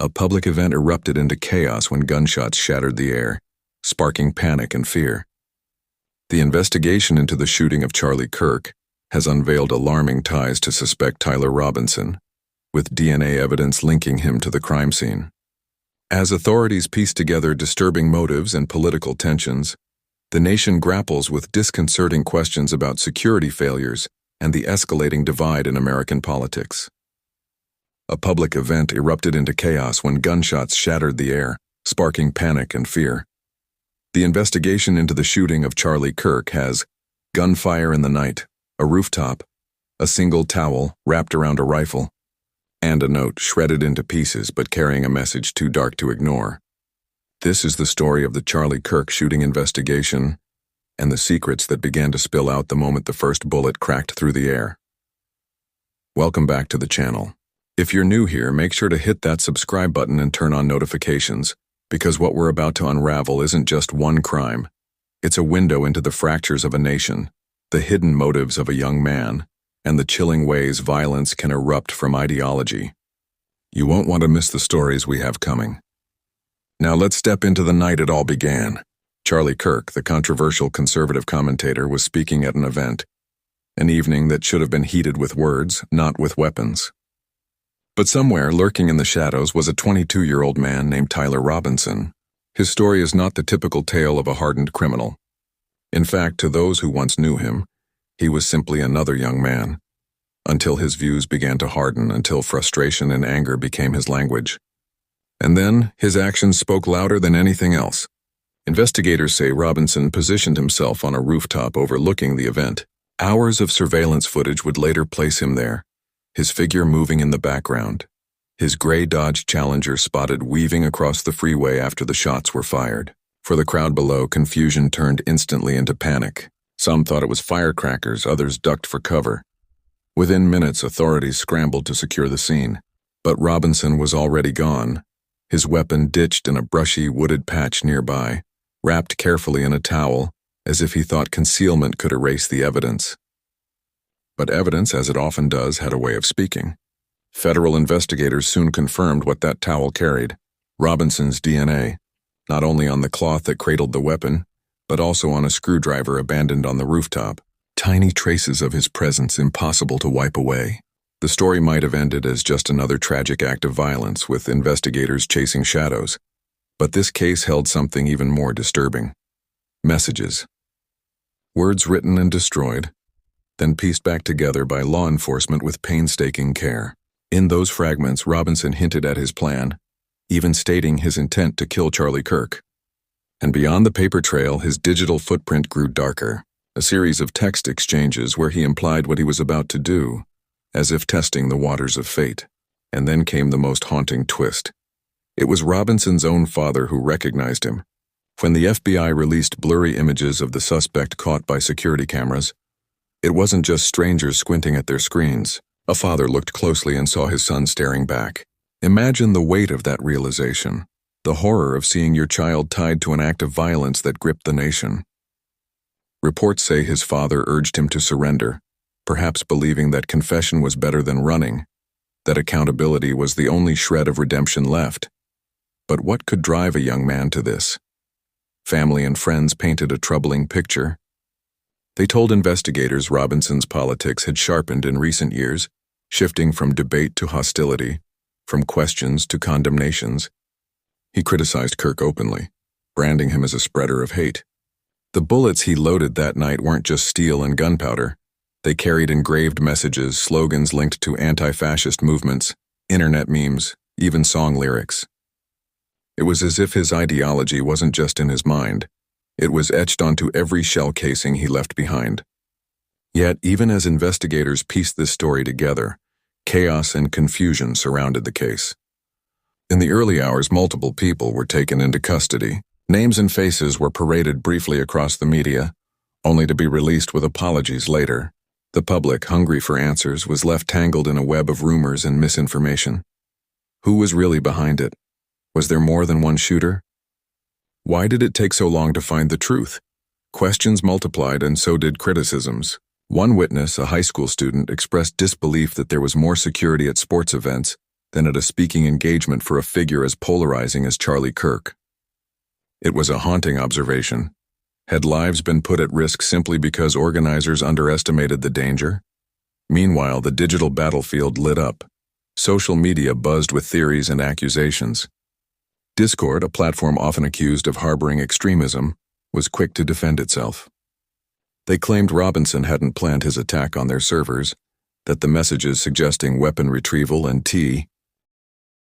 A public event erupted into chaos when gunshots shattered the air, sparking panic and fear. The investigation into the shooting of Charlie Kirk has unveiled alarming ties to suspect Tyler Robinson, with DNA evidence linking him to the crime scene. As authorities piece together disturbing motives and political tensions, the nation grapples with disconcerting questions about security failures and the escalating divide in American politics. A public event erupted into chaos when gunshots shattered the air, sparking panic and fear. The investigation into the shooting of Charlie Kirk has gunfire in the night, a rooftop, a single towel wrapped around a rifle, and a note shredded into pieces but carrying a message too dark to ignore. This is the story of the Charlie Kirk shooting investigation and the secrets that began to spill out the moment the first bullet cracked through the air. Welcome back to the channel. If you're new here, make sure to hit that subscribe button and turn on notifications, because what we're about to unravel isn't just one crime. It's a window into the fractures of a nation, the hidden motives of a young man, and the chilling ways violence can erupt from ideology. You won't want to miss the stories we have coming. Now let's step into the night it all began. Charlie Kirk, the controversial conservative commentator, was speaking at an event, an evening that should have been heated with words, not with weapons. But somewhere, lurking in the shadows, was a 22-year-old man named Tyler Robinson. His story is not the typical tale of a hardened criminal. In fact, to those who once knew him, he was simply another young man, until his views began to harden, until frustration and anger became his language. And then, his actions spoke louder than anything else. Investigators say Robinson positioned himself on a rooftop overlooking the event. Hours of surveillance footage would later place him there, his figure moving in the background, his gray Dodge Challenger spotted weaving across the freeway after the shots were fired. For the crowd below, confusion turned instantly into panic. Some thought it was firecrackers, others ducked for cover. Within minutes, authorities scrambled to secure the scene. But Robinson was already gone, his weapon ditched in a brushy, wooded patch nearby, wrapped carefully in a towel, as if he thought concealment could erase the evidence. But evidence, as it often does, had a way of speaking. Federal investigators soon confirmed what that towel carried: Robinson's DNA, not only on the cloth that cradled the weapon, but also on a screwdriver abandoned on the rooftop. Tiny traces of his presence impossible to wipe away. The story might have ended as just another tragic act of violence, with investigators chasing shadows. But this case held something even more disturbing. Messages. Words written and destroyed, then pieced back together by law enforcement with painstaking care. In those fragments, Robinson hinted at his plan, even stating his intent to kill Charlie Kirk. And beyond the paper trail, his digital footprint grew darker, a series of text exchanges where he implied what he was about to do, as if testing the waters of fate. And then came the most haunting twist. It was Robinson's own father who recognized him. When the FBI released blurry images of the suspect caught by security cameras, it wasn't just strangers squinting at their screens. A father looked closely and saw his son staring back. Imagine the weight of that realization, the horror of seeing your child tied to an act of violence that gripped the nation. Reports say his father urged him to surrender, perhaps believing that confession was better than running, that accountability was the only shred of redemption left. But what could drive a young man to this? Family and friends painted a troubling picture. They told investigators Robinson's politics had sharpened in recent years, shifting from debate to hostility, from questions to condemnations. He criticized Kirk openly, branding him as a spreader of hate. The bullets he loaded that night weren't just steel and gunpowder. They carried engraved messages, slogans linked to anti-fascist movements, internet memes, even song lyrics. It was as if his ideology wasn't just in his mind. It was etched onto every shell casing he left behind. Yet, even as investigators pieced this story together, chaos and confusion surrounded the case. In the early hours, multiple people were taken into custody. Names and faces were paraded briefly across the media, only to be released with apologies later. The public, hungry for answers, was left tangled in a web of rumors and misinformation. Who was really behind it? Was there more than one shooter? Why did it take so long to find the truth? Questions multiplied, and so did criticisms. One witness, a high school student, expressed disbelief that there was more security at sports events than at a speaking engagement for a figure as polarizing as Charlie Kirk. It was a haunting observation. Had lives been put at risk simply because organizers underestimated the danger? Meanwhile, the digital battlefield lit up. Social media buzzed with theories and accusations. Discord, a platform often accused of harboring extremism, was quick to defend itself. They claimed Robinson hadn't planned his attack on their servers, that the messages suggesting weapon retrieval and tea